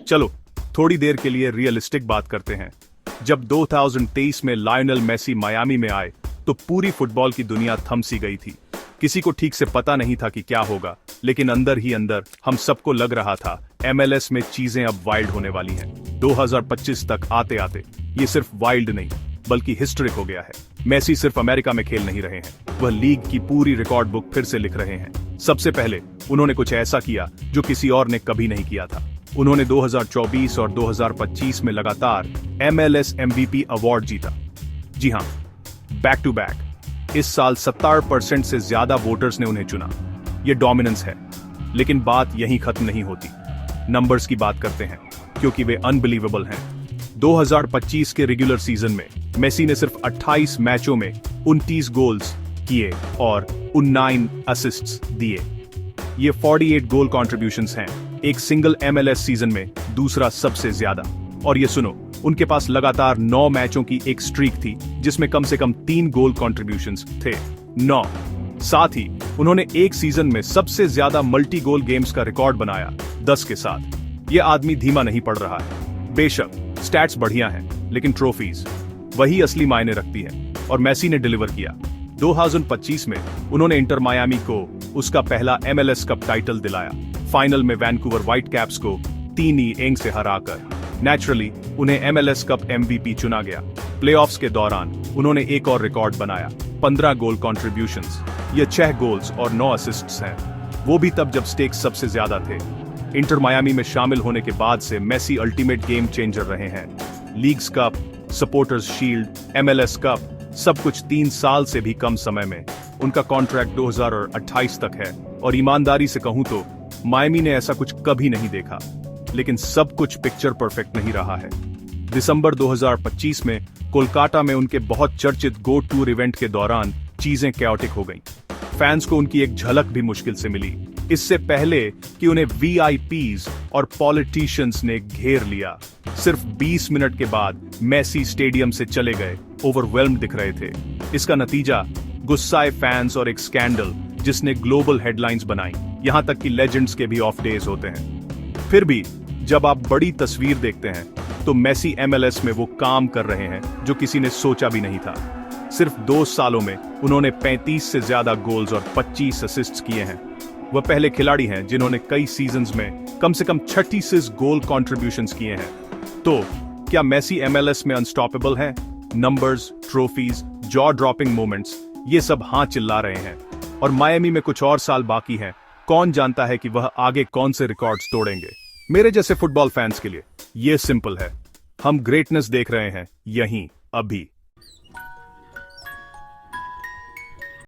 चलो थोड़ी देर के लिए रियलिस्टिक बात करते हैं। जब 2023 में लायनल मेसी मायामी में आए तो पूरी फुटबॉल की दुनिया थम सी गई थी। किसी को ठीक से पता नहीं था कि क्या होगा, लेकिन अंदर ही अंदर हम सबको लग रहा था MLS में चीजें अब वाइल्ड होने वाली हैं। 2025 तक आते आते ये सिर्फ वाइल्ड नहीं बल्कि हिस्टोरिक हो गया है। मेसी सिर्फ अमेरिका में खेल नहीं रहे हैं, वह लीग की पूरी रिकॉर्ड बुक फिर से लिख रहे हैं। सबसे पहले उन्होंने कुछ ऐसा किया जो किसी और ने कभी नहीं किया था। उन्होंने 2024 और 2025 में लगातार MLS MVP अवार्ड जीता। जी हां, बैक टू बैक। इस साल 70% से ज्यादा वोटर्स ने उन्हें चुना। यह डोमिनेंस है, लेकिन बात यहीं खत्म नहीं होती। नंबर्स की बात करते हैं क्योंकि वे अनबिलीवेबल हैं। 2025 के रेगुलर सीजन में मेसी ने सिर्फ 28 मैचों में 29 गोल्स किए और 19 असिस्ट्स दिए। ये 48 गोल कॉन्ट्रीब्यूशंस हैं, एक सिंगल MLS सीजन में दूसरा सबसे ज्यादा। और ये सुनो, उनके पास लगातार 9 मैचों की एक स्ट्रीक थी जिसमें कम से कम 3 गोल कॉन्ट्रीब्यूशंस थे। 9। साथ ही उन्होंने एक सीजन में सबसे ज्यादा मल्टी गोल गेम्स का रिकॉर्ड बनाया, 10 के साथ। ये आदमी धीमा नहीं पड़ रहा है। बेशक स्टैट्स बढ़िया हैं, लेकिन ट्रॉफीज वही असली मायने रखती है, और मेसी ने डिलीवर किया। 2025 में उन्होंने इंटर मायामी को उसका पहला MLS कप टाइटल दिलाया, फाइनल में वैंकूवर व्हाइट कैप्स को 3-1 से हराकर। नेचुरली उन्हें MLS कप MVP चुना गया। प्लेऑफ्स के दौरान उन्होंने एक और रिकॉर्ड बनाया, 15 गोल कॉन्ट्रीब्यूशंस। ये 6 गोल्स और 9 असिस्ट्स हैं, वो भी तब जब स्टेक्स सबसे ज्यादा थे। इंटर मायामी में शामिल होने के बाद से मेसी अल्टीमेट गेम चेंजर रहे हैं। Leagues cup, supporters shield, MLS cup, सब कुछ 3 साल से भी कम समय में। उनका कॉन्ट्रैक्ट 2028 तक है, और ईमानदारी से कहूं तो मायामी ने ऐसा कुछ कभी नहीं देखा। लेकिन सब कुछ पिक्चर परफेक्ट नहीं रहा है। दिसंबर 2025 में कोलकाता में उनके बहुत चर्चित गो टूर इवेंट के दौरान चीजें कैओटिक हो गईं। फैंस को उनकी एक झलक भी मुश्किल से मिली, इससे पहले कि उन्हें VIPs और पॉलिटिशियंस ने घेर लिया। सिर्फ 20 मिनट के बाद मेसी स्टेडियम से चले गए, ओवरवेल्म्ड दिख रहे थे। इसका नतीजा गुस्साए फैंस और एक स्कैंडल जिसने ग्लोबल हेडलाइंस बनाई। यहां तक कि लेजेंड्स के भी ऑफ डेज होते हैं। फिर भी जब आप बड़ी तस्वीर देखते हैं तो मेसी MLS में वो काम कर रहे हैं जो किसी ने सोचा भी नहीं था। सिर्फ 2 सालों में उन्होंने 35 से ज्यादा गोल्स और 25 असिस्ट्स किए हैं। वह पहले खिलाड़ी हैं जिन्होंने कई सीजन्स में कम से कम 36 गोल कॉन्ट्रीब्यूशंस किए हैं। तो क्या मेसी MLS में अनस्टॉपेबल हैं? Numbers, trophies, jaw dropping moments, ये सब हाँ चिल्ला रहे हैं। और मायामी में कुछ और साल बाकी हैं। कौन जानता है कि वह आगे कौन से रिकॉर्ड्स तोड़ेंगे। मेरे जैसे फुटबॉल फैंस के लिए ये सिंपल है, हम ग्रेटनेस देख रहे हैं यहीं अभी।